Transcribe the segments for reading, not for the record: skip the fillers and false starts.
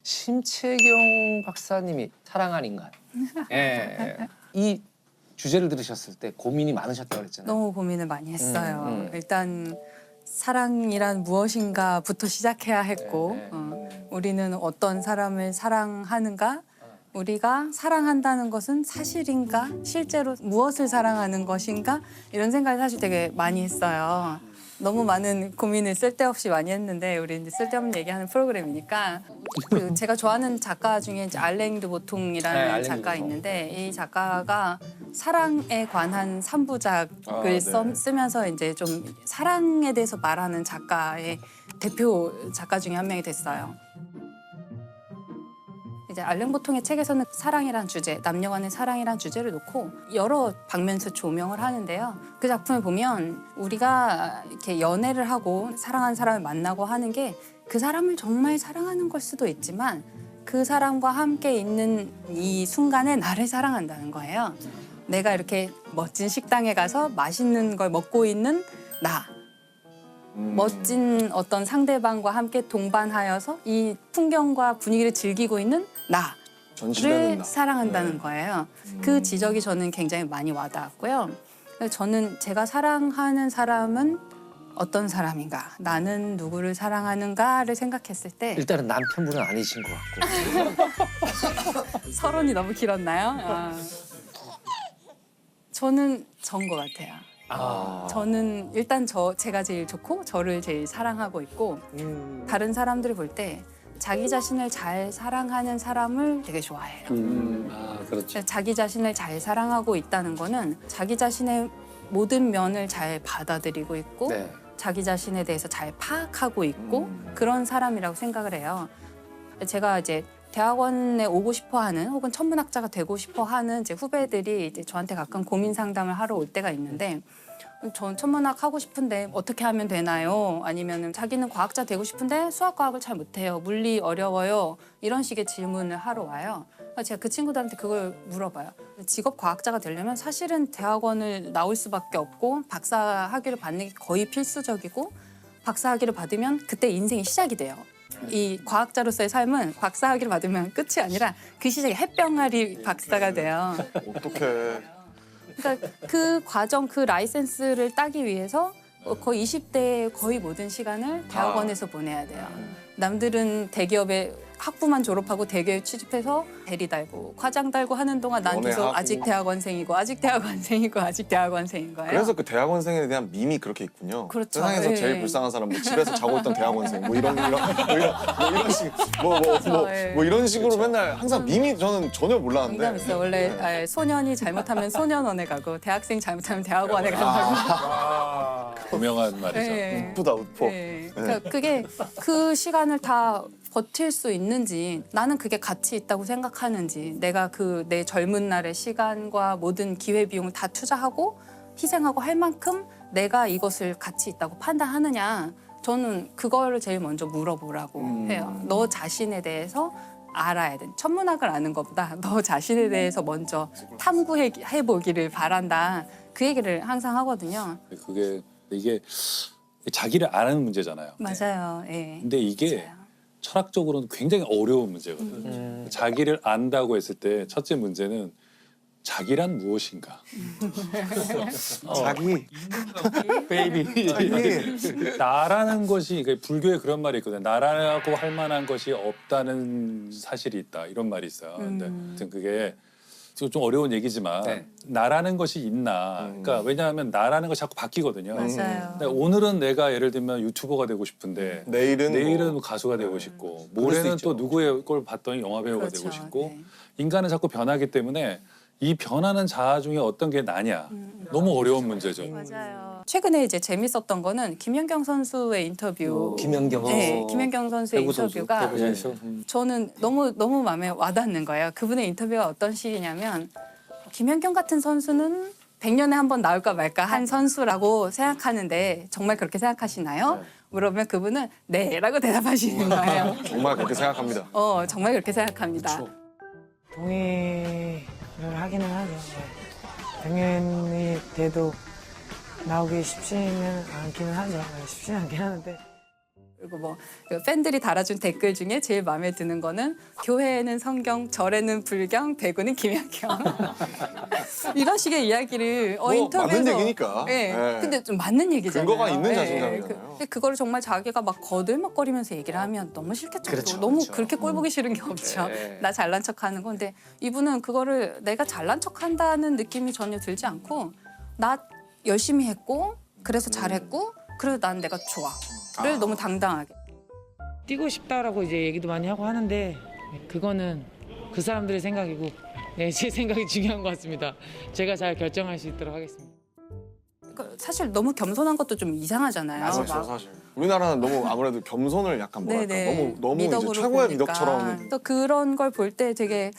심채경 박사님이 사랑한 인간. 예. 이 주제를 들으셨을 때 고민이 많으셨다고 그랬잖아요. 너무 고민을 많이 했어요. 일단 사랑이란 무엇인가부터 시작해야 했고 우리는 어떤 사람을 사랑하는가? 우리가 사랑한다는 것은 사실인가? 실제로 무엇을 사랑하는 것인가? 이런 생각을 사실 되게 많이 했어요. 너무 많은 고민을 쓸데없이 많이 했는데 우리 이제 쓸데없는 얘기하는 프로그램이니까 그 제가 좋아하는 작가 중에 이제 알랭 드보통이라는 네, 알랭 작가 드보통. 있는데 이 작가가 사랑에 관한 3부작을 쓰면서 이제 좀 사랑에 대해서 말하는 작가의 대표 작가 중에 한 명이 됐어요. 이제 알랭 보통의 책에서는 사랑이란 주제, 남녀 간의 사랑이란 주제를 놓고 여러 방면에서 조명을 하는데요. 그 작품을 보면 우리가 이렇게 연애를 하고 사랑하는 사람을 만나고 하는 게 그 사람을 정말 사랑하는 걸 수도 있지만 그 사람과 함께 있는 이 순간에 나를 사랑한다는 거예요. 내가 이렇게 멋진 식당에 가서 맛있는 걸 먹고 있는 나. 멋진 어떤 상대방과 함께 동반하여서 이 풍경과 분위기를 즐기고 있는 전시되는 나를 나. 사랑한다는 거예요. 그 지적이 저는 굉장히 많이 와닿았고요. 그래서 저는 제가 사랑하는 사람은 어떤 사람인가, 나는 누구를 사랑하는가를 생각했을 때 일단은 남편분은 아니신 것 같고. 서론이 너무 길었나요? 저는 전 것 같아요. 저는 일단 제가 제일 좋고 저를 제일 사랑하고 있고 다른 사람들을 볼 때 자기 자신을 잘 사랑하는 사람을 되게 좋아해요. 그렇죠. 자기 자신을 잘 사랑하고 있다는 거는 자기 자신의 모든 면을 잘 받아들이고 있고 네. 자기 자신에 대해서 잘 파악하고 있고 그런 사람이라고 생각을 해요. 제가 이제 대학원에 오고 싶어하는 혹은 천문학자가 되고 싶어하는 제 후배들이 이제 저한테 가끔 고민 상담을 하러 올 때가 있는데 전 천문학 하고 싶은데 어떻게 하면 되나요? 아니면 자기는 과학자 되고 싶은데 수학 과학을 잘 못해요. 물리 어려워요. 이런 식의 질문을 하러 와요. 제가 그 친구들한테 그걸 물어봐요. 직업 과학자가 되려면 사실은 대학원을 나올 수밖에 없고 박사 학위를 받는 게 거의 필수적이고 박사 학위를 받으면 그때 인생이 시작이 돼요. 이 과학자로서의 삶은 박사 학위를 받으면 끝이 아니라 그 시작에 햇병아리 박사가 돼요. 어떡해. 그러니까 그 과정, 그 라이센스를 따기 위해서 거의 20대의 거의 모든 시간을 대학원에서 보내야 돼요. 남들은 대기업에 학부만 졸업하고 대기업에 취직해서 대리 달고 과장 달고 하는 동안 난 계속 연애하고. 아직 대학원생이고 아직 대학원생이고 아직 대학원생인 거예요. 그래서 그 대학원생에 대한 밈이 그렇게 있군요. 그렇죠. 세상에서 예. 제일 불쌍한 사람, 뭐 집에서 자고 있던 대학원생, 뭐 이런 식, 예. 뭐 이런 식으로 맨날 항상 밈이 저는 전혀 몰랐는데. 농담 있어요. 원래 소년이 잘못하면 소년원에 가고 대학생 잘못하면 대학원에 간다고. 유명한 말이죠. 예. 우프다 우퍼. 네. 그러니까 그게 그 시간을 다 버틸 수 있는지 나는 그게 가치 있다고 생각하는지 내가 그 내 젊은 날의 시간과 모든 기회 비용을 다 투자하고 희생하고 할 만큼 내가 이것을 가치 있다고 판단하느냐 저는 그거를 제일 먼저 물어보라고 해요. 너 자신에 대해서 알아야 돼. 천문학을 아는 것보다 너 자신에 대해서 먼저 탐구해 보기를 바란다. 그 얘기를 항상 하거든요. 이게 자기를 아는 문제잖아요. 맞아요. 예. 근데 이게 맞아요. 철학적으로는 굉장히 어려운 문제거든요. 자기를 안다고 했을 때 첫째 문제는 자기란 무엇인가? 자기. 베이비. 나라는 것이 그러니까 불교에 그런 말이 있거든요. 나라고 할 만한 것이 없다는 사실이 있다. 이런 말이 있어요. 근데 아무튼 그게 좀 어려운 얘기지만 네. 나라는 것이 있나? 그러니까 왜냐하면 나라는 것이 자꾸 바뀌거든요. 맞아요. 근데 오늘은 내가 예를 들면 유튜버가 되고 싶은데 내일은 뭐. 가수가 되고 싶고 그럴 수 모레는 있죠. 또 누구의 걸 봤더니 영화 배우가 그렇죠. 되고 싶고 네. 인간은 자꾸 변하기 때문에 이 변하는 자아 중에 어떤 게 나냐 너무 어려운 문제죠. 맞아요. 최근에 이제 재밌었던 거는 김연경 선수의 인터뷰. 김연경. 네, 김연경 선수의 배구 선수, 인터뷰가 배구 선수. 저는 너무 마음에 와닿는 거예요. 그분의 인터뷰가 어떤 식이냐면 김연경 같은 선수는 100년에 한 번 나올까 말까 한 선수라고 생각하는데 정말 그렇게 생각하시나요? 물어보면 그분은 네라고 대답하시는 거예요. 정말 그렇게 생각합니다. 정말 그렇게 생각합니다. 동의를 하기는 하죠. 당연히 돼도 나오기 쉽지는 않기는 하죠. 쉽지는 않긴 하는데 그리고 뭐 팬들이 달아준 댓글 중에 제일 마음에 드는 거는 교회에는 성경, 절에는 불경, 배구는 김연경. 이런 식의 이야기를 뭐 인터뷰에서 맞는 얘기니까. 예. 예. 근데 좀 맞는 얘기잖아요. 근거가 있는 예. 자신감이잖아요. 근데 그거를 정말 자기가 막 거들먹거리면서 얘기를 하면 너무 싫겠죠. 그렇죠, 너무 그렇죠. 그렇게 꼴 보기 싫은 게 없죠. 네. 나 잘난 척하는 건데 이분은 그거를 내가 잘난 척한다는 느낌이 전혀 들지 않고 나 열심히 했고 그래서 잘했고 그래서 난 내가 좋아를 너무 당당하게. 뛰고 싶다라고 이제 얘기도 많이 하고 하는데 그거는 그 사람들의 생각이고 네, 제 생각이 중요한 것 같습니다. 제가 잘 결정할 수 있도록 하겠습니다. 그러니까 사실 너무 겸손한 것도 좀 이상하잖아요. 그렇죠, 막 사실. 우리나라는 너무 아무래도 겸손을 약간 뭐랄까 너무 이제 미덕으로 최고의 보니까. 미덕처럼. 또 그런 걸 볼 때 되게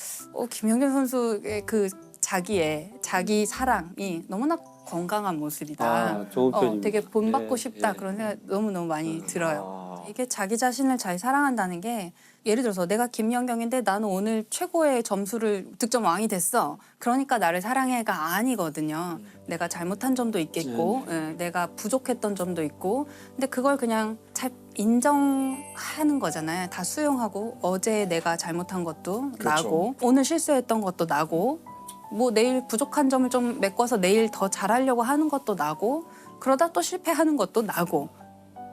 김연경 선수의 그 자기 사랑이 너무나 건강한 모습이다. 좋은 표현입니다. 되게 본받고 예, 싶다 예. 그런 생각 너무 많이 들어요. 아. 이게 자기 자신을 잘 사랑한다는 게 예를 들어서 내가 김연경인데 나는 오늘 최고의 점수를 득점 왕이 됐어. 그러니까 나를 사랑해가 아니거든요. 내가 잘못한 점도 있겠고 내가 부족했던 점도 있고 근데 그걸 그냥 잘 인정하는 거잖아요. 다 수용하고 어제 내가 잘못한 것도 그렇죠. 나고 오늘 실수했던 것도 나고 뭐 내일 부족한 점을 좀 메꿔서 내일 더 잘하려고 하는 것도 나고 그러다 또 실패하는 것도 나고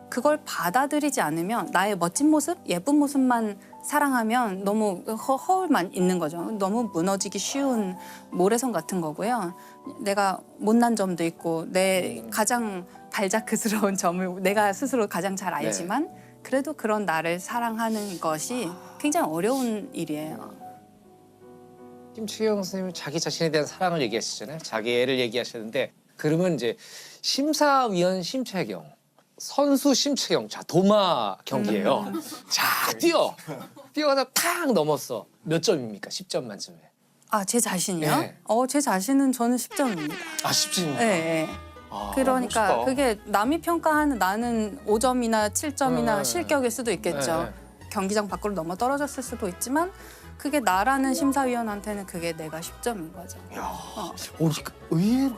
그걸 받아들이지 않으면 나의 멋진 모습, 예쁜 모습만 사랑하면 너무 허울만 있는 거죠. 너무 무너지기 쉬운 모래성 같은 거고요. 내가 못난 점도 있고 내 가장 발자크스러운 점을 내가 스스로 가장 잘 알지만 그래도 그런 나를 사랑하는 것이 굉장히 어려운 일이에요. 심채경 선생님은 자기 자신에 대한 사랑을 얘기하시잖아요. 자기 애를 얘기하시는데 그러면 이제 심사위원 심채경, 선수 심채경, 자 도마 경기예요. 자 뛰어가다 탁 넘었어. 몇 점입니까? 10점 만점에. 아, 제 자신이요? 네. 제 자신은 저는 10점입니다. 아 10점입니까? 네. 아, 그러니까 멋있다. 그게 남이 평가하는 나는 5점이나 7점이나 네. 실격일 수도 있겠죠. 네. 경기장 밖으로 넘어 떨어졌을 수도 있지만 그게 나라는 심사위원한테는 그게 내가 10점인 거죠. 의외로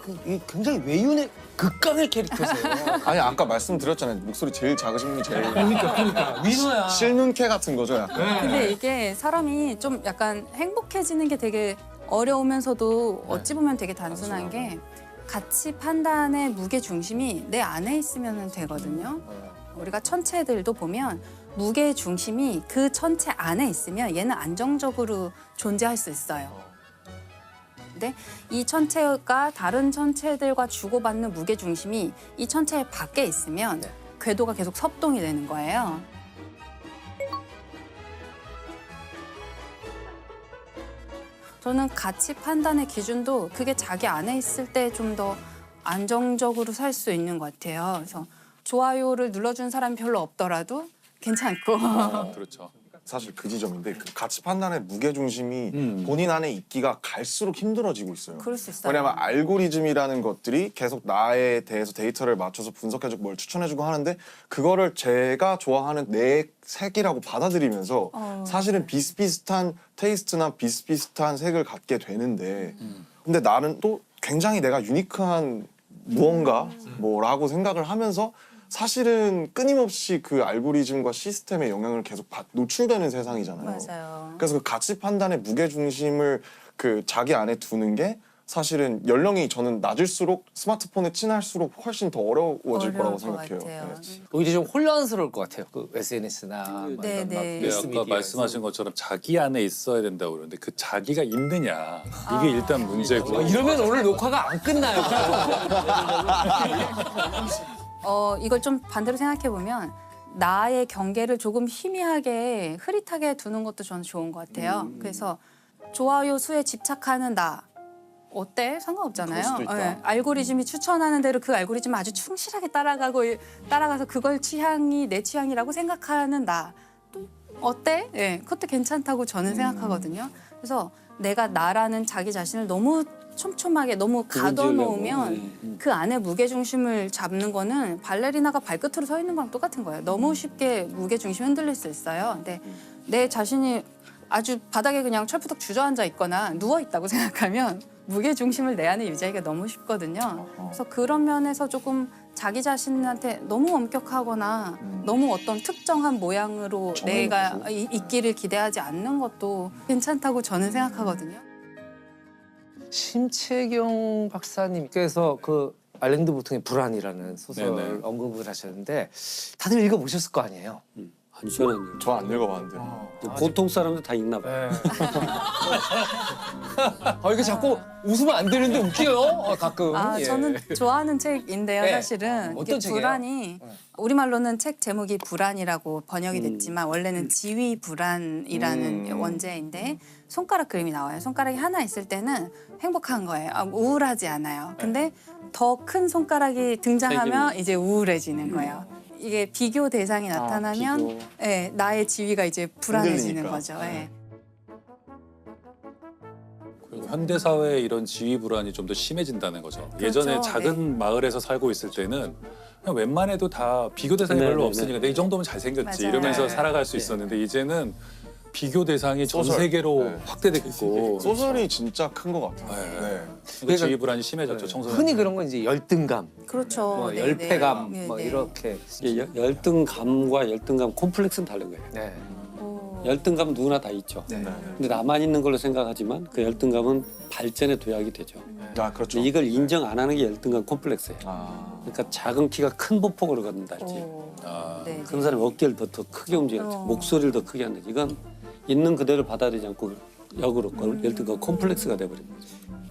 굉장히 외윤의 극강의 캐릭터세요. 아니 아까 말씀드렸잖아요. 목소리 제일 작으신 분이 제일 그러니까 위너야. 실눈캐 같은 거죠, 약간. 근데 이게 사람이 좀 약간 행복해지는 게 되게 어려우면서도 어찌 보면 되게 단순한 게 가치 판단의 무게 중심이 내 안에 있으면 되거든요. 우리가 천체들도 보면 무게 중심이 그 천체 안에 있으면 얘는 안정적으로 존재할 수 있어요. 근데 이 천체가 다른 천체들과 주고받는 무게 중심이 이 천체 밖에 있으면 궤도가 계속 섭동이 되는 거예요. 저는 가치 판단의 기준도 그게 자기 안에 있을 때 좀 더 안정적으로 살 수 있는 것 같아요. 그래서 좋아요를 눌러준 사람이 별로 없더라도 괜찮고. 그렇죠. 사실 그 지점인데 그 가치 판단의 무게 중심이 본인 안에 있기가 갈수록 힘들어지고 있어요. 그럴 수 있어요. 왜냐면 알고리즘이라는 것들이 계속 나에 대해서 데이터를 맞춰서 분석해주고 뭘 추천해주고 하는데 그거를 제가 좋아하는 내 색이라고 받아들이면서 사실은 비슷비슷한 테이스트나 비슷비슷한 색을 갖게 되는데 근데 나는 또 굉장히 내가 유니크한 무언가 뭐라고 생각을 하면서 사실은 끊임없이 그 알고리즘과 시스템의 영향을 계속 노출되는 세상이잖아요. 맞아요. 그래서 그 가치 판단의 무게 중심을 그 자기 안에 두는 게 사실은 연령이 저는 낮을수록 스마트폰에 친할수록 훨씬 더 어려워질 거라고 어려울 것 생각해요. 같아요. 네. 오히려 좀 혼란스러울 것 같아요. 그 SNS나 네, 네. 네, 아까 말씀하신 것처럼 자기 안에 있어야 된다고 그러는데 그 자기가 있느냐 이게 일단 문제고 이러면 오늘 녹화가 안 끝나요. 이걸 좀 반대로 생각해 보면 나의 경계를 조금 희미하게 흐릿하게 두는 것도 저는 좋은 것 같아요. 그래서 좋아요 수에 집착하는 나 어때? 상관없잖아요. 그럴 수도 있다. 예, 알고리즘이 추천하는 대로 그 알고리즘 아주 충실하게 따라가서 그걸 취향이 내 취향이라고 생각하는 나 또 어때? 예, 그것도 괜찮다고 저는 생각하거든요. 그래서 내가 나라는 자기 자신을 너무 촘촘하게 너무 가둬놓으면 그 안에 무게중심을 잡는 거는 발레리나가 발끝으로 서 있는 거랑 똑같은 거예요. 너무 쉽게 무게중심이 흔들릴 수 있어요. 근데 내 자신이 아주 바닥에 그냥 철푸덕 주저앉아 있거나 누워 있다고 생각하면 무게중심을 내 안에 유지하기가 너무 쉽거든요. 그래서 그런 면에서 조금 자기 자신한테 너무 엄격하거나 너무 어떤 특정한 모양으로 내가 있기를 기대하지 않는 것도 괜찮다고 저는 생각하거든요. 심채경 박사님께서 그 알랭드 보통의 불안이라는 소설 네네. 언급을 하셨는데 다들 읽어보셨을 거 아니에요? 안 시원하네요. 저 안 읽어봤는데. 보통 사람들 다 읽나 봐요. 네. 이게 자꾸 웃으면 안 되는데 웃겨요. 가끔. 예. 저는 좋아하는 책인데요, 네. 사실은. 어떤 이게 책이에요? 불안이 우리말로는 책 제목이 불안이라고 번역이 됐지만 원래는 지위 불안이라는 원제인데 손가락 그림이 나와요. 손가락이 하나 있을 때는 행복한 거예요. 우울하지 않아요. 근데 더 큰 손가락이 등장하면 이제 우울해지는 거예요. 이게 비교 대상이 나타나면 비교. 예, 나의 지위가 이제 불안해지는 흔들리니까. 거죠. 예. 그리고 현대 사회의 이런 지위 불안이 좀 더 심해진다는 거죠. 그렇죠. 예전에 작은 마을에서 살고 있을 때는 그냥 웬만해도 다 비교 대상이 별로 네네네. 없으니까 내 이 정도면 잘생겼지 맞아요. 이러면서 네. 살아갈 수 있었는데 이제는 비교 대상이 전 소설. 세계로 네. 확대됐고 소설이 진짜 큰 것 같아요. 네. 네. 그 지위 불안이 심해졌죠. 네. 청소년. 흔히 그런 건 이제 열등감, 그렇죠. 뭐 네, 열패감, 네. 뭐 네, 네. 이렇게. 이게 열등감과 열등감 콤플렉스는 다른 거예요. 네. 오. 열등감은 누구나 다 있죠. 네. 근데 나만 있는 걸로 생각하지만 그 열등감은 발전의 도약이 되죠. 아 그렇죠. 근데 이걸 인정 안 하는 게 열등감 콤플렉스예요. 아. 그러니까 작은 키가 큰 보폭으로 갖는다든지 오. 아, 네, 큰 사람이 어깨를 더 크게 움직여야지 목소리를 더 크게 한다든지 이건 있는 그대로 받아들이지 않고 역으로 열등감 콤플렉스가 돼버린 거죠.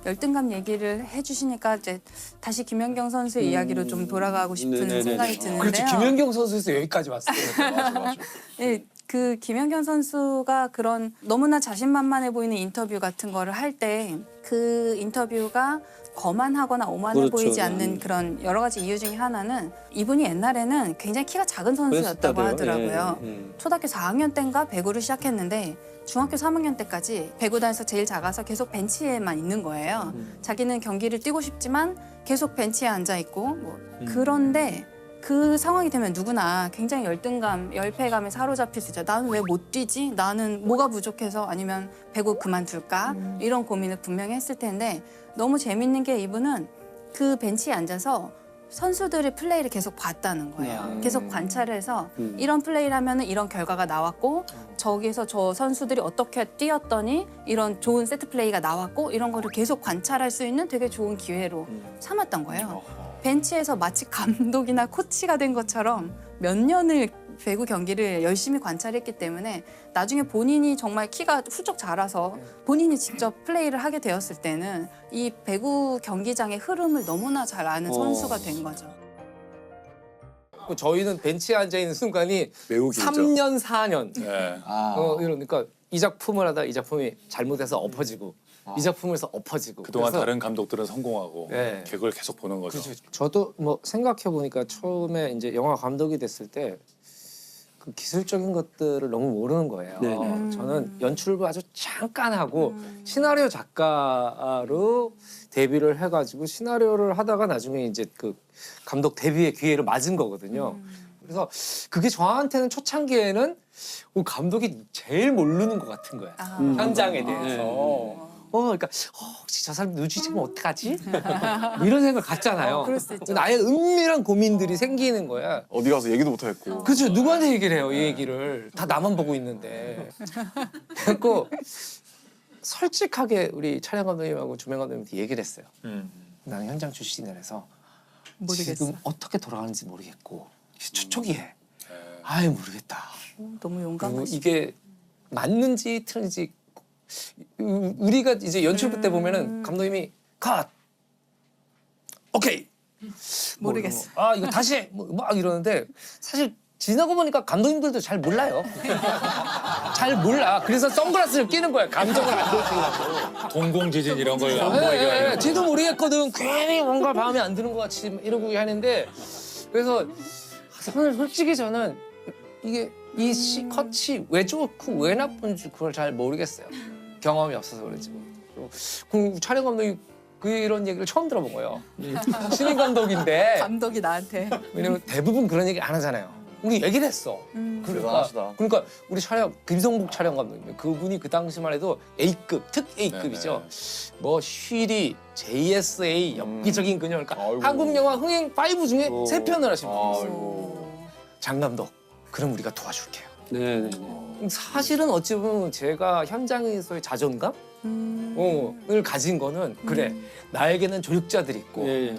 열등감 얘기를 해주시니까 이제 다시 김연경 선수의 이야기로 좀 돌아가고 싶은 네네네네. 생각이 드는데요. 그렇죠. 김연경 선수에서 여기까지 왔어요. 맞아. 네, 그 김연경 선수가 그런 너무나 자신만만해 보이는 인터뷰 같은 거를 할 때 그 인터뷰가 거만하거나 오만해 그렇죠. 보이지 않는 그런 여러 가지 이유 중에 하나는 이분이 옛날에는 굉장히 키가 작은 선수였다고 그랬었다고요. 하더라고요. 예, 예. 초등학교 4학년 때인가 배구를 시작했는데 중학교 3학년 때까지 배구단에서 제일 작아서 계속 벤치에만 있는 거예요. 자기는 경기를 뛰고 싶지만 계속 벤치에 앉아 있고 뭐 그런데 그 상황이 되면 누구나 굉장히 열등감, 열패감에 사로잡힐 수 있죠. 나는 왜 못 뛰지? 나는 뭐가 부족해서 아니면 배구 그만둘까? 이런 고민을 분명히 했을 텐데 너무 재밌는 게 이분은 그 벤치에 앉아서 선수들의 플레이를 계속 봤다는 거예요. 계속 관찰을 해서 이런 플레이를 하면 이런 결과가 나왔고 저기서 저 선수들이 어떻게 뛰었더니 이런 좋은 세트 플레이가 나왔고 이런 거를 계속 관찰할 수 있는 되게 좋은 기회로 삼았던 거예요. 벤치에서 마치 감독이나 코치가 된 것처럼 몇 년을 배구 경기를 열심히 관찰했기 때문에 나중에 본인이 정말 키가 훌쩍 자라서 본인이 직접 플레이를 하게 되었을 때는 이 배구 경기장의 흐름을 너무나 잘 아는 선수가 된 거죠. 저희는 벤치에 앉아 있는 순간이 매우 길죠. 3년, 4년. 네. 이러니까 이 작품을 하다 이 작품이 잘못해서 엎어지고 이 작품에서 엎어지고. 그동안 그래서 다른 감독들은 성공하고 네. 그걸 계속 보는 거죠. 그렇죠. 저도 뭐 생각해 보니까 처음에 이제 영화 감독이 됐을 때 그 기술적인 것들을 너무 모르는 거예요. 네. 저는 연출부 아주 잠깐 하고 시나리오 작가로 데뷔를 해가지고 시나리오를 하다가 나중에 이제 그 감독 데뷔의 기회를 맞은 거거든요. 그래서 그게 저한테는 초창기에는 감독이 제일 모르는 것 같은 거야. 현장에 대해서. 그러니까 혹시 저 사람 눈치채면 어떡하지? 뭐 이런 생각 갖잖아요. 그럴 수 있죠. 나의 은밀한 고민들이 생기는 거야. 어디 가서 얘기도 못 하겠고. 그렇죠. 누구한테 얘기를 해요, 이 얘기를. 다 나만 보고 있는데. 그래서 솔직하게 우리 촬영 감독님하고 조명 감독님한테 얘기를 했어요. 나는 현장 출신이라서 모르겠어. 지금 어떻게 돌아가는지 모르겠고 초기에 아예 모르겠다. 너무 그리고 용감하시. 이게 맞는지 틀린지 우리가 이제 연출부 때 보면은 감독님이 컷 오케이 모르겠어. 뭐, 이거 다시 해. 막 이러는데 사실 지나고 보니까 감독님들도 잘 몰라요. 잘 몰라. 그래서 선글라스를 끼는 거야. 감정을 안 들키려고. 동공지진 이런 걸 안 보이게 하려고. 쟤도 모르겠거든. 괜히 뭔가 마음에 안 드는 것 같이 이러고 하는데 그래서 솔직히 저는 이게 이 컷이 왜 좋고 왜 나쁜지 그걸 잘 모르겠어요. 경험이 없어서 그런지. 그 촬영 감독이 이런 얘기를 처음 들어본 거예요. 신인 감독인데 감독이 나한테. 왜냐면 대부분 그런 얘기 안 하잖아요. 우리 얘기를 했어. 대단하시다. 그러니까 우리 촬영 김성복 촬영 감독님 그분이 그 당시만 해도 A급 특 A급이죠. 뭐 쉬리, JSA 엽기적인 그녀 그러니까 아이고. 한국 영화 흥행 5 중에 세 편을 하신 분이었어요. 아이고. 장 감독 그럼 우리가 도와줄게요. 네, 네. 사실은 어찌 보면 제가 현장에서의 자존감 을 가진 거는 그래 나에게는 조력자들이 있고 예, 예.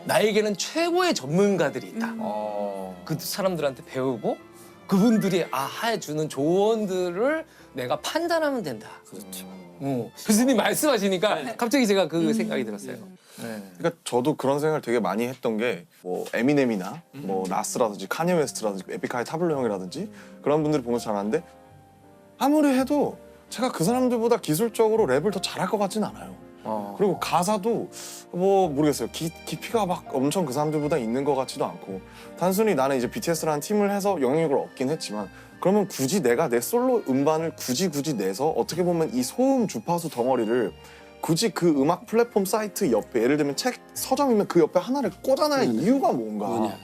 나에게는 최고의 전문가들이 있다. 그 사람들한테 배우고 그분들이 해주는 조언들을 내가 판단하면 된다. 그렇죠. 교수님 말씀하시니까 갑자기 제가 그 생각이 들었어요. 네. 그러니까 저도 그런 생각을 되게 많이 했던 게 뭐 에미넴이나 뭐 나스라든지 카니에 웨스트라든지 에픽하이 타블로 형이라든지 그런 분들을 보면서 잘 아는데 아무리 해도 제가 그 사람들보다 기술적으로 랩을 더 잘할 것 같진 않아요. 그리고 가사도 뭐 모르겠어요. 깊이가 막 엄청 그 사람들보다 있는 것 같지도 않고 단순히 나는 이제 BTS라는 팀을 해서 영향력을 얻긴 했지만 그러면 굳이 내가 내 솔로 음반을 굳이 내서 어떻게 보면 이 소음 주파수 덩어리를 굳이 그 음악 플랫폼 사이트 옆에 예를 들면 책 서점이면 그 옆에 하나를 꽂아놔야 이유가 뭔가 뭐냐.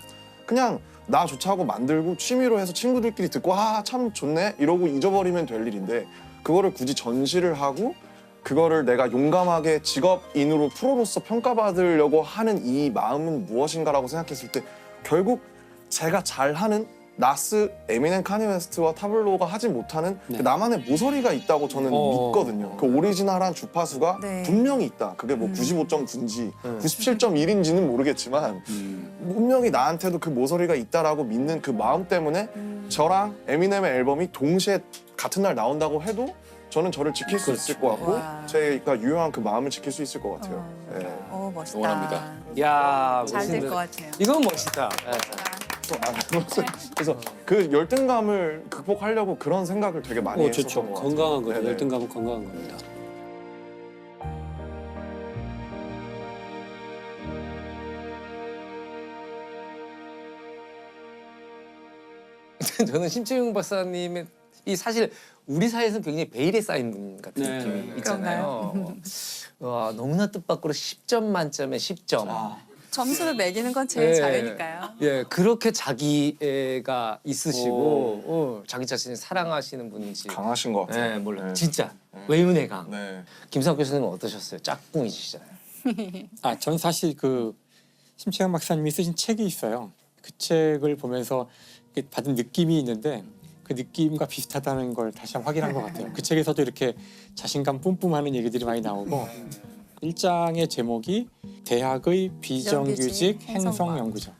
그냥 나 좋자고 만들고 취미로 해서 친구들끼리 듣고 참 좋네 이러고 잊어버리면 될 일인데 그거를 굳이 전시를 하고 그거를 내가 용감하게 직업인으로 프로로서 평가받으려고 하는 이 마음은 무엇인가라고 생각했을 때 결국 제가 잘하는 나스, 에미넴, 카니 웨스트와 타블로가 하지 못하는 네. 그 나만의 모서리가 있다고 저는 믿거든요. 그 오리지널한 주파수가 네. 분명히 있다. 그게 뭐 95.9인지 97.1인지는 모르겠지만 분명히 나한테도 그 모서리가 있다라고 믿는 그 마음 때문에 저랑 에미넴의 앨범이 동시에 같은 날 나온다고 해도 저는 저를 지킬 수 있을 것 같고 와. 제가 유효한 그 마음을 지킬 수 있을 것 같아요. 네. 멋있다. 응원합니다. 야, 잘 될 멋있는- 것 같아요. 이건 멋있다. 그래서 그 열등감을 극복하려고 그런 생각을 되게 많이 했었던 좋죠. 것 같아요. 건강한 거죠. 네네. 열등감은 건강한 겁니다. 저는 심채용 박사님의 이 사실 우리 사회에서는 굉장히 베일에 쌓인 분 같은 네. 느낌이 있잖아요. 와, 너무나 뜻밖으로 10점 만점에 10점. 점수를 매기는 건 제 예. 자유니까요. 예, 그렇게 자기애가 있으시고 자기 자신을 사랑하시는 분인지. 강하신 것 같아요. 네, 몰라. 네. 진짜 외운의 강. 네. 김상 교수님은 어떠셨어요? 짝꿍이시잖아요. 전 사실 그 심채영 박사님이 쓰신 책이 있어요. 그 책을 보면서 받은 느낌이 있는데 그 느낌과 비슷하다는 걸 다시 한번 확인한 것 같아요. 그 책에서도 이렇게 자신감 뿜뿜하는 얘기들이 많이 나오고 1장의 제목이 대학의 비정규직 행성 연구죠.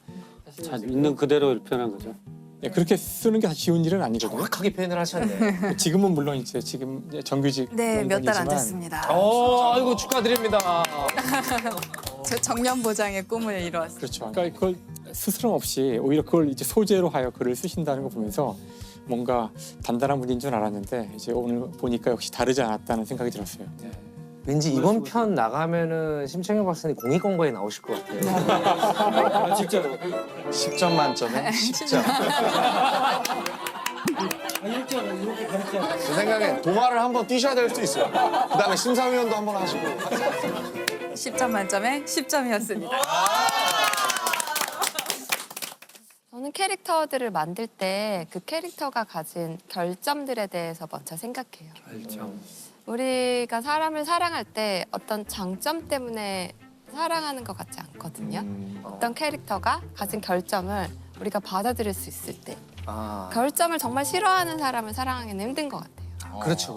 잘 있는 그대로 표현한 거죠. 네, 그렇게 쓰는 게 쉬운 일은 아니거든요. 정확하게 표현을 하셨네. 지금은 물론 지금 이제 정규직 네, 몇 달 안 연구이지만 됐습니다. 아이고 축하드립니다. 저 정년 보장의 꿈을 이루었어요. 그렇죠. 그러니까 그걸 스스럼 없이 오히려 그걸 이제 소재로 하여 글을 쓰신다는 거 보면서 뭔가 단단한 분인 줄 알았는데 이제 오늘 보니까 역시 다르지 않았다는 생각이 들었어요. 왠지 이번 편 나가면은 심채영 박사님 공익광고에 나오실 것 같아요. 진짜로. 10점 만점에 10점. 제 생각에 동화를 한번 뛰셔야 될 수도 있어요. 그다음에 심사위원도 한번 하시고. 10점 만점에 10점이었습니다. 저는 캐릭터들을 만들 때 그 캐릭터가 가진 결점들에 대해서 먼저 생각해요. 우리가 사람을 사랑할 때 어떤 장점 때문에 사랑하는 것 같지 않거든요. 어떤 캐릭터가 가진 결점을 우리가 받아들일 수 있을 때 결점을 정말 싫어하는 사람을 사랑하기는 힘든 것 같아요. 그렇죠.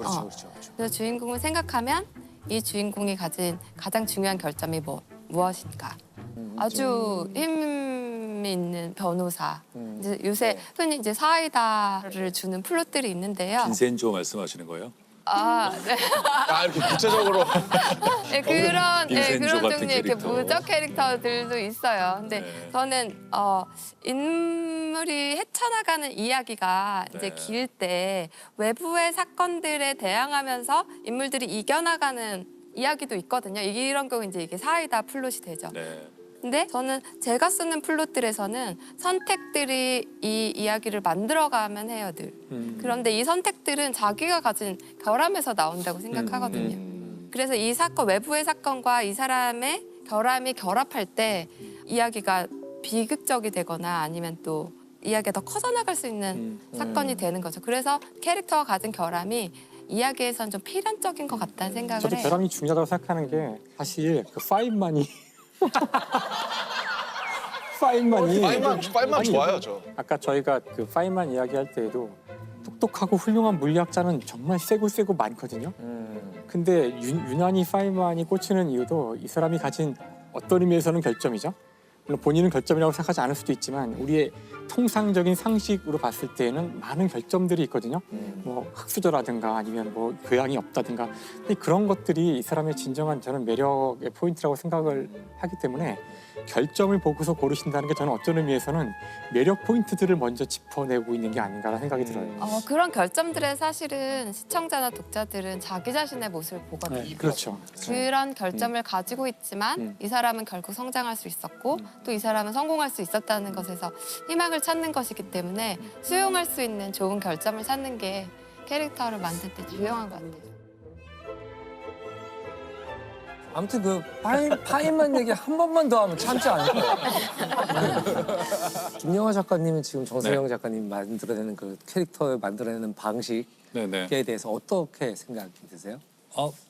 그래서 주인공을 생각하면 이 주인공이 가진 가장 중요한 결점이 무엇인가. 아주 힘 있는 변호사. 이제 요새 흔히 이제 사이다를 주는 플롯들이 있는데요. 빈센조 말씀하시는 거예요? 네. 이렇게 구체적으로. 네, 그런 빈센조 같은 종류의 이렇게 캐릭터. 무적 캐릭터들도 있어요. 근데 네. 저는 인물이 헤쳐나가는 이야기가 이제 네. 길 때 외부의 사건들에 대항하면서 인물들이 이겨나가는 이야기도 있거든요. 이런 경우 이제 이게 사이다 플롯이 되죠. 네. 근데 저는 제가 쓰는 플롯들에서는 선택들이 이 이야기를 만들어가면 해요, 늘. 그런데 이 선택들은 자기가 가진 결함에서 나온다고 생각하거든요. 그래서 이 사건, 외부의 사건과 이 사람의 결함이 결합할 때 이야기가 비극적이 되거나 아니면 또 이야기가 더 커져나갈 수 있는 사건이 되는 거죠. 그래서 캐릭터가 가진 결함이 이야기에선 좀 필연적인 것 같다는 생각을 저도 해요. 결함이 중요하다고 생각하는 게 사실 그 파인만이 파인만 아니, 좋아요 저. 아까 저희가 그 파인만 이야기할 때에도 똑똑하고 훌륭한 물리학자는 정말 세고 많거든요. 근데 유난히 파인만이 꽂히는 이유도 이 사람이 가진 어떤 의미에서는 결점이죠. 물론 본인은 결점이라고 생각하지 않을 수도 있지만 우리의 통상적인 상식으로 봤을 때에는 많은 결점들이 있거든요. 뭐 흑수저라든가 아니면 뭐 교양이 없다든가. 근데 그런 것들이 이 사람의 진정한 저는 매력의 포인트라고 생각을 하기 때문에 결점을 보고서 고르신다는 게 저는 어떤 의미에서는 매력 포인트들을 먼저 짚어내고 있는 게 아닌가라는 생각이 들어요. 그런 결점들에 사실은 시청자나 독자들은 자기 자신의 모습을 보거든요. 네, 그렇죠. 그런 결점을 가지고 있지만 이 사람은 결국 성장할 수 있었고 또 이 사람은 성공할 수 있었다는 것에서 희망을 찾는 것이기 때문에 수용할 수 있는 좋은 결점을 찾는 게 캐릭터를 만들 때 중요한 것 같아요. 아무튼 그 파인만 얘기 한 번만 더 하면 참지 않을 거예요. 김영하 작가님은 지금 정세영 작가님 만들어내는 그 캐릭터 만들어내는 방식에 네네. 대해서 어떻게 생각이 드세요?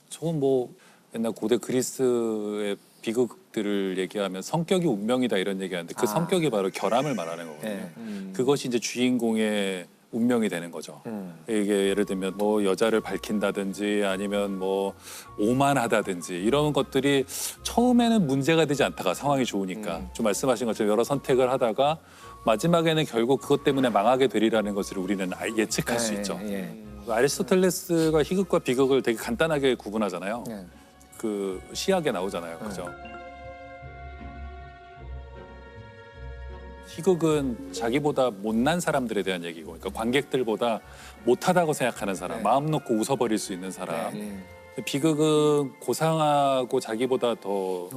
저건 뭐 옛날 고대 그리스의 비극들을 얘기하면 성격이 운명이다 이런 얘기하는데 그 성격이 바로 결함을 말하는 거거든요. 네. 그것이 이제 주인공의 운명이 되는 거죠. 이게 예를 들면 뭐 여자를 밝힌다든지 아니면 뭐 오만하다든지 이런 것들이 처음에는 문제가 되지 않다가 상황이 좋으니까 좀 말씀하신 것처럼 여러 선택을 하다가 마지막에는 결국 그것 때문에 망하게 되리라는 것을 우리는 예측할 수 있죠. 아리스토텔레스가 희극과 비극을 되게 간단하게 구분하잖아요. 그 시학에 나오잖아요. 그죠? 희극은 자기보다 못난 사람들에 대한 얘기고, 그러니까 관객들보다 못하다고 생각하는 사람, 마음 놓고 웃어버릴 수 있는 사람. 비극은 고상하고 자기보다 더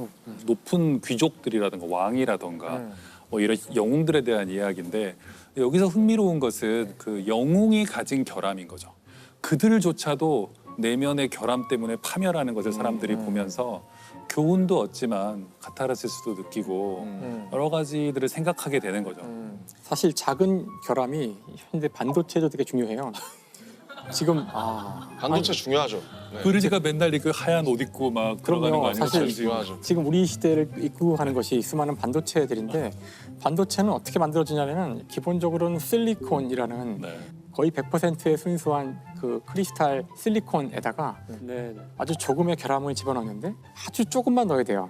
높은 귀족들이라든가 왕이라든가 뭐 이런 영웅들에 대한 이야기인데 여기서 흥미로운 것은 그 영웅이 가진 결함인 거죠. 그들조차도 내면의 결함 때문에 파멸하는 것을 사람들이 보면서 교훈도 얻지만 카타르시스도 느끼고 여러 가지들을 생각하게 되는 거죠. 사실 작은 결함이 현대 반도체도 되게 중요해요. 지금 반도체 중요하죠. 네. 브르지가 맨날 그 하얀 옷 입고 막 들어가는 거 아니에요? 사실 중요하죠. 지금 우리 시대를 이끌고 가는 것이 수많은 반도체들인데 반도체는 어떻게 만들어지냐면은 기본적으로는 실리콘이라는 네. 거의 100%의 순수한 그 크리스탈 실리콘에다가 아주 조금의 결함을 집어넣는데 아주 조금만 넣어야 돼요.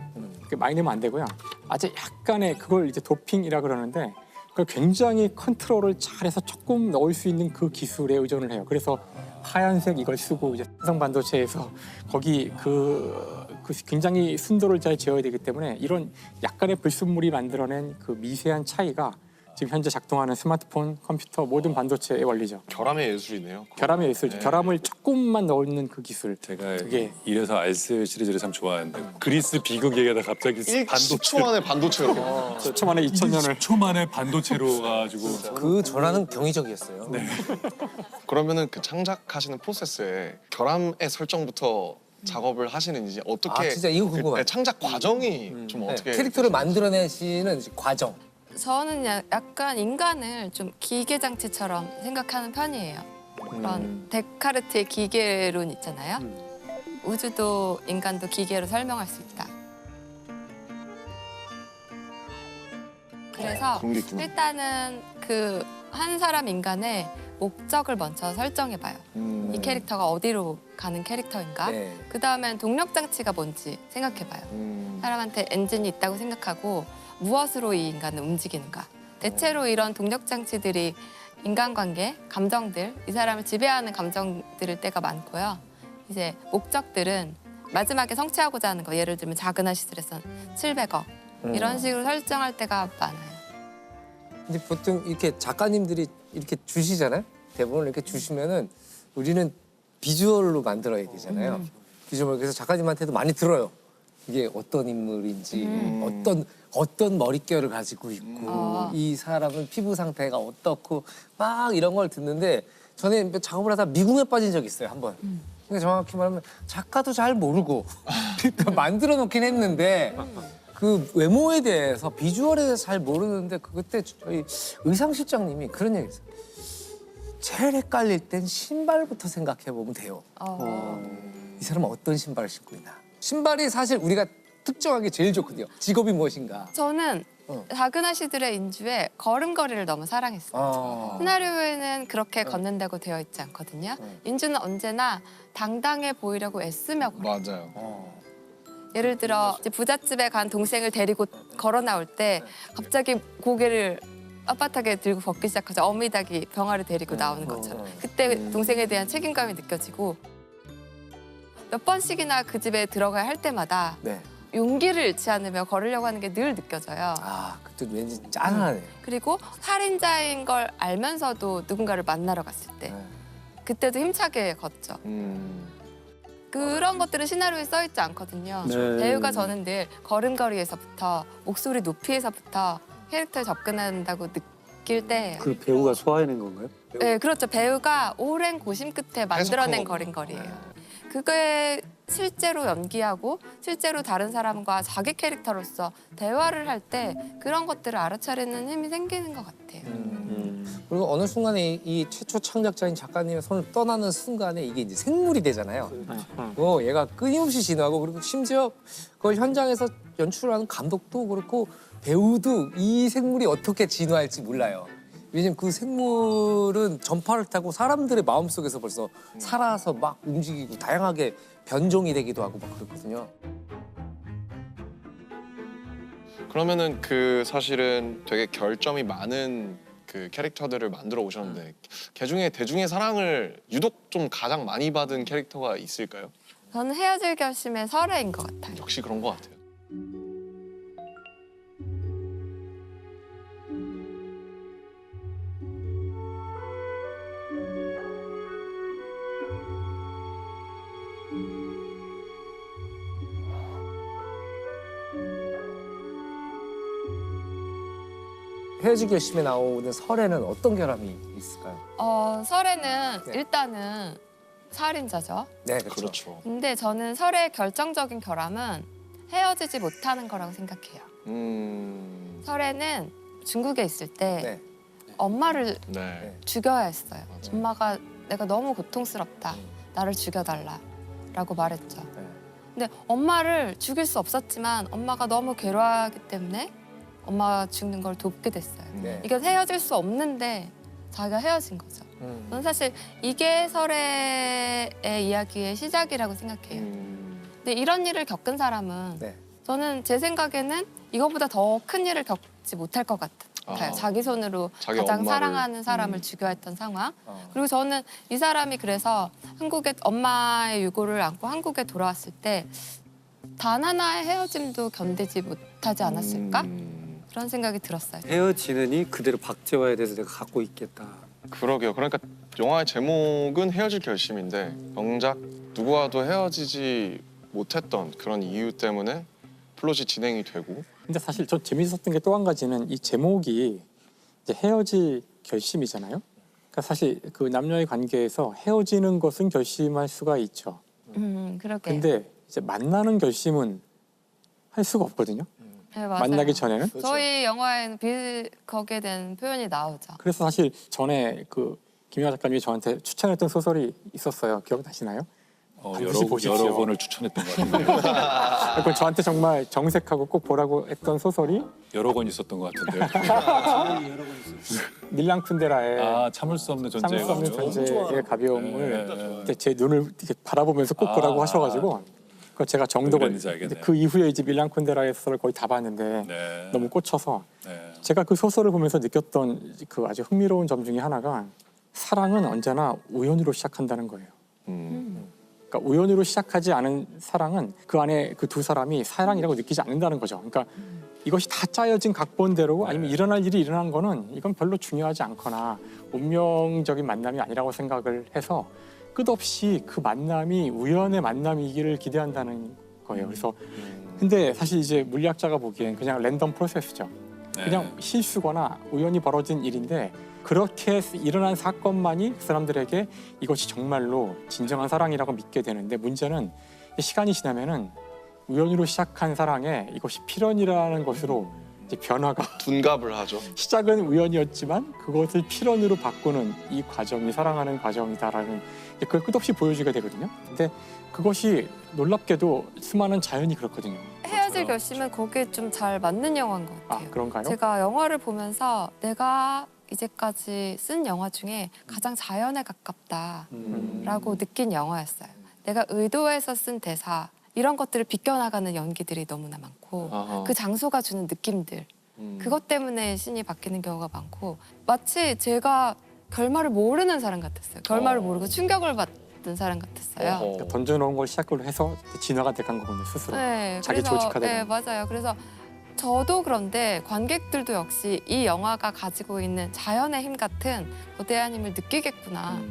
많이 넣으면 안 되고요. 아주 약간의 그걸 이제 도핑이라 그러는데 그걸 굉장히 컨트롤을 잘해서 조금 넣을 수 있는 그 기술에 의존을 해요. 그래서 하얀색 이걸 쓰고 이제 삼성 반도체에서 거기 그 굉장히 순도를 잘 재어야 되기 때문에 이런 약간의 불순물이 만들어낸 그 미세한 차이가 지금 현재 작동하는 스마트폰, 컴퓨터 모든 반도체의 원리죠. 결함의 예술이네요. 결함의 예술이죠. 결함을 조금만 넣는 그 기술. 제가 그게 이래서 알스 시리즈를 참 좋아하는데 그리스 비극 얘기하다 갑자기 10초 만에 반도체로. 10초 만에 2000년을 10초 만에 반도체로 가지고 그 전환은 경이적이었어요. 그러면은 그 창작하시는 프로세스에 결함의 설정부터 작업을 하시는지 어떻게 진짜 이거 궁금해요. 창작 과정이 좀 어떻게 캐릭터를 만들어내시는 과정. 저는 약간 인간을 좀 기계 장치처럼 생각하는 편이에요. 그런 데카르트의 기계론 있잖아요. 우주도 인간도 기계로 설명할 수 있다. 그래서 그런 게 있구나. 일단은 그 한 사람 인간의 목적을 먼저 설정해봐요. 이 캐릭터가 어디로 가는 캐릭터인가? 네. 그 다음엔 동력 장치가 뭔지 생각해봐요. 사람한테 엔진이 있다고 생각하고 무엇으로 이 인간은 움직이는가? 대체로 이런 동력 장치들이 인간관계, 감정들, 이 사람을 지배하는 감정들일 때가 많고요. 이제 목적들은 마지막에 성취하고자 하는 거, 예를 들면 작은 아시들에선 700억 이런 식으로 설정할 때가 많아요. 근데 보통 이렇게 작가님들이 이렇게 주시잖아요. 대본을 이렇게 주시면은 우리는 비주얼로 만들어야 되잖아요. 비주얼 그래서 작가님한테도 많이 들어요. 이게 어떤 인물인지, 어떤 머릿결을 가지고 있고, 이 사람은 피부 상태가 어떻고 막 이런 걸 듣는데 저는 작업을 하다 미궁에 빠진 적이 있어요 한 번. 그러니까 정확히 말하면 작가도 잘 모르고 그러니까 만들어 놓긴 했는데 그 외모에 대해서 비주얼에 대해서 잘 모르는데 그때 저희 의상 실장님이 그런 얘기했어요. 제일 헷갈릴 땐 신발부터 생각해 보면 돼요. 이 사람은 어떤 신발을 신고 있나. 신발이 사실 우리가 특정하기 제일 좋거든요. 직업이 무엇인가. 저는 작은 아씨들의 인주에 걸음걸이를 너무 사랑했어요. 시나리오에는 그렇게 걷는다고 되어 있지 않거든요. 인주는 언제나 당당해 보이려고 애쓰며 걸어요. 맞아요. 예를 들어 이제 부잣집에 간 동생을 데리고 걸어 나올 때 갑자기 고개를 빳빳하게 들고 걷기 시작하죠. 어미닭이 병아리 데리고 나오는 것처럼. 그때 동생에 대한 책임감이 느껴지고 몇 번씩이나 그 집에 들어가야 할 때마다 네. 용기를 잃지 않으며 걸으려고 하는 게 늘 느껴져요. 아, 그때 왠지 짠하네. 그리고 살인자인 걸 알면서도 누군가를 만나러 갔을 때 그때도 힘차게 걷죠. 그런 것들은 시나리오에 써 있지 않거든요. 네. 배우가 저는 늘 걸음걸이에서부터 목소리 높이에서부터 캐릭터에 접근한다고 느낄 때예요. 그 배우가 소화해낸 건가요? 네, 그렇죠. 배우가 오랜 고심 끝에 만들어낸 걸음걸이에요. 그게 실제로 연기하고 실제로 다른 사람과 자기 캐릭터로서 대화를 할 때 그런 것들을 알아차리는 힘이 생기는 것 같아요. 그리고 어느 순간에 이 최초 창작자인 작가님의 손을 떠나는 순간에 이게 이제 생물이 되잖아요. 얘가 끊임없이 진화하고 그리고 심지어 그걸 현장에서 연출하는 감독도 그렇고 배우도 이 생물이 어떻게 진화할지 몰라요. 왜냐면 그 생물은 전파를 타고 사람들의 마음속에서 벌써 살아서 막 움직이고 다양하게 변종이 되기도 하고 막 그렇거든요. 그러면은 그 사실은 되게 결점이 많은 그 캐릭터들을 만들어 오셨는데 걔중에 대중의 사랑을 유독 좀 가장 많이 받은 캐릭터가 있을까요? 저는 헤어질 결심의 설애인 것 같아요. 역시 그런 것 같아요. 헤어질 결심에 나오는 설에는 어떤 결함이 있을까요? 설애는 네. 일단은 살인자죠. 네, 그렇죠. 근데 저는 설의 결정적인 결함은 헤어지지 못하는 거라고 생각해요. 설애는 중국에 있을 때 네. 엄마를 네. 죽여야 했어요. 맞아요. 엄마가 내가 너무 고통스럽다. 나를 죽여달라라고 말했죠. 네. 근데 엄마를 죽일 수 없었지만 엄마가 너무 괴로워하기 때문에 엄마가 죽는 걸 돕게 됐어요. 네. 이게 헤어질 수 없는데 자기가 헤어진 거죠. 저는 사실 이게 설애의 이야기의 시작이라고 생각해요. 근데 이런 일을 겪은 사람은 네. 저는 제 생각에는 이거보다 더 큰 일을 겪지 못할 것 같아요. 자기 손으로 자기 가장 엄마를. 사랑하는 사람을 죽여야 했던 상황. 어. 그리고 저는 이 사람이 그래서 한국에 엄마의 유고를 안고 한국에 돌아왔을 때 단 하나의 헤어짐도 견디지 못하지 않았을까? 그런 생각이 들었어요. 헤어지느니 그대로 박재화에 대해서 내가 갖고 있겠다. 그러게요. 그러니까 영화의 제목은 헤어질 결심인데 정작 누구와도 헤어지지 못했던 그런 이유 때문에 플롯이 진행이 되고. 근데 사실 저 재밌었던 게 또 한 가지는 이 제목이 이제 헤어질 결심이잖아요. 그러니까 사실 그 남녀의 관계에서 헤어지는 것은 결심할 수가 있죠. 그러게. 근데 이제 만나는 결심은 할 수가 없거든요. 네, 맞아요. 만나기 전에는. 저희 영화에는 거기에 대한 표현이 나오죠. 그래서 사실 전에 그 김영하 작가님이 저한테 추천했던 소설이 있었어요. 기억나시나요? 반드시 보십시오. 여러 번을 추천했던 것 같은데 그건 저한테 정말 정색하고 꼭 보라고 했던 소설이 여러 권 있었던 것 같은데요. 밀랑 쿤데라의 아 참을 수 없는 존재의 참을 수 없는 존재의 가벼움을 네. 그때 제 눈을 이렇게 바라보면서 꼭 보라고 하셔가지고 그걸 제가 정독을 그랬는지 알겠네요. 그 이후에 이제 밀랑 쿤데라의 소설을 거의 다 봤는데 네. 너무 꽂혀서 네. 제가 그 소설을 보면서 느꼈던 그 아주 흥미로운 점 중에 하나가 사랑은 언제나 우연으로 시작한다는 거예요. 그러니까 우연으로 시작하지 않은 사랑은 그 안에 그 두 사람이 사랑이라고 느끼지 않는다는 거죠. 그러니까 이것이 다 짜여진 각본대로 아니면 일어날 일이 일어난 거는 이건 별로 중요하지 않거나 운명적인 만남이 아니라고 생각을 해서 끝없이 그 만남이 우연의 만남이기를 기대한다는 거예요. 그래서 근데 사실 이제 물리학자가 보기엔 그냥 랜덤 프로세스죠. 네. 그냥 실수거나 우연히 벌어진 일인데 그렇게 일어난 사건만이 그 사람들에게 이것이 정말로 진정한 사랑이라고 믿게 되는데 문제는 시간이 지나면은 우연으로 시작한 사랑에 이것이 필연이라는 것으로 이제 변화가 둔갑을 하죠. 시작은 우연이었지만 그것을 필연으로 바꾸는 이 과정이 사랑하는 과정이다라는 그걸 끝없이 보여주게 되거든요. 근데 그것이 놀랍게도 수많은 자연이 그렇거든요. 헤어질 결심은 거기에 좀 잘 맞는 영화인 것 아 같아요. 그런가요? 제가 영화를 보면서 내가 이제까지 쓴 영화 중에 가장 자연에 가깝다라고 느낀 영화였어요. 내가 의도해서 쓴 대사 이런 것들을 비껴나가는 연기들이 너무나 많고 아하. 그 장소가 주는 느낌들 그것 때문에 신이 바뀌는 경우가 많고 마치 제가 결말을 모르는 사람 같았어요. 결말을 모르고 충격을 받은 사람 같았어요. 그러니까 던져놓은 걸 시작으로 해서 진화가 돼간 거군요 스스로. 네, 자기 조직화되는. 네, 맞아요. 그래서 저도 그런데 관객들도 역시 이 영화가 가지고 있는 자연의 힘 같은 거대한 힘을 느끼겠구나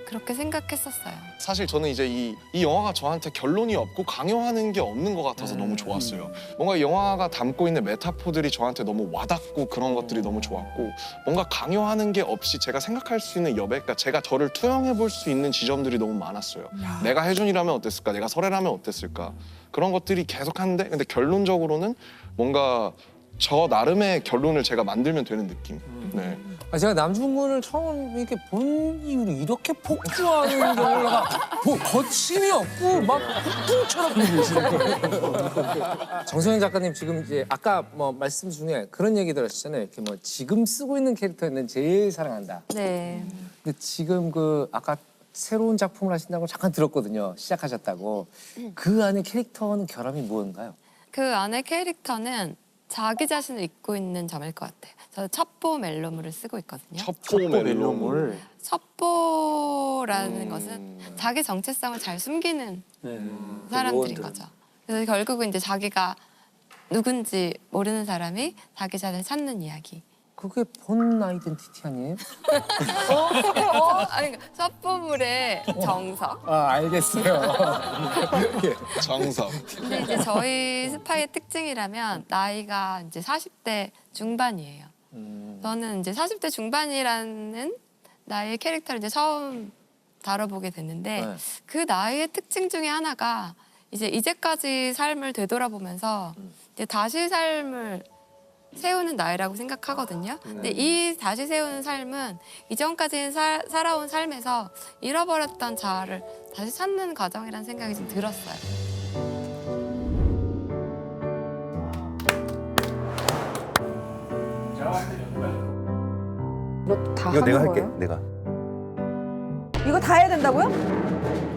그렇게 생각했었어요. 사실 저는 이제 이 영화가 저한테 결론이 없고 강요하는 게 없는 것 같아서 너무 좋았어요. 뭔가 이 영화가 담고 있는 메타포들이 저한테 너무 와닿고 그런 것들이 너무 좋았고 뭔가 강요하는 게 없이 제가 생각할 수 있는 여백, 그러니까 제가 저를 투영해 볼 수 있는 지점들이 너무 많았어요. 내가 혜준이라면 어땠을까? 내가 설애라면 어땠을까? 그런 것들이 계속 하는데 근데 결론적으로는 뭔가 저 나름의 결론을 제가 만들면 되는 느낌. 네. 아, 제가 남중근을 처음 이렇게 본 이후로 이렇게 폭주하는 영화가 뭐 거침이 없고 막 폭풍처럼 보이시네요. 정선영 작가님 지금 이제 아까 뭐 말씀 중에 그런 얘기 들었잖아요. 이렇게 뭐 지금 쓰고 있는 캐릭터는 제일 사랑한다. 네. 근데 지금 그 아까 새로운 작품을 하신다고 잠깐 들었거든요. 시작하셨다고. 그 안에 캐릭터는 결함이 무언가요? 그 안에 캐릭터는 자기 자신을 잊고 있는 점일 것 같아요. 저는 첩보 멜로물을 쓰고 있거든요. 첩보 멜로물. 첩보라는 것은 자기 정체성을 잘 숨기는 사람들인 거죠. 그래서 결국은 이제 자기가 누군지 모르는 사람이 자기 자신을 찾는 이야기. 그게 본 아이덴티티 아니에요? 아니 그러니까 첩보물의 정석. 아 알겠어요. 정석. 근데 이제 저희 스파이의 특징이라면 나이가 이제 40대 중반이에요. 저는 이제 40대 중반이라는 나이의 캐릭터를 이제 처음 다뤄보게 됐는데 네. 그 나이의 특징 중에 하나가 이제까지 삶을 되돌아보면서 이제 다시 삶을 세우는 나이라고 생각하거든요. 근데 이 다시 세우는 삶은 이전까지 살아온 삶에서 잃어버렸던 자아를 다시 찾는 과정이라는 생각이 좀 들었어요. 이거 다 이거 하는 내가 할게. 거예요? 내가. 이거 다 해야 된다고요?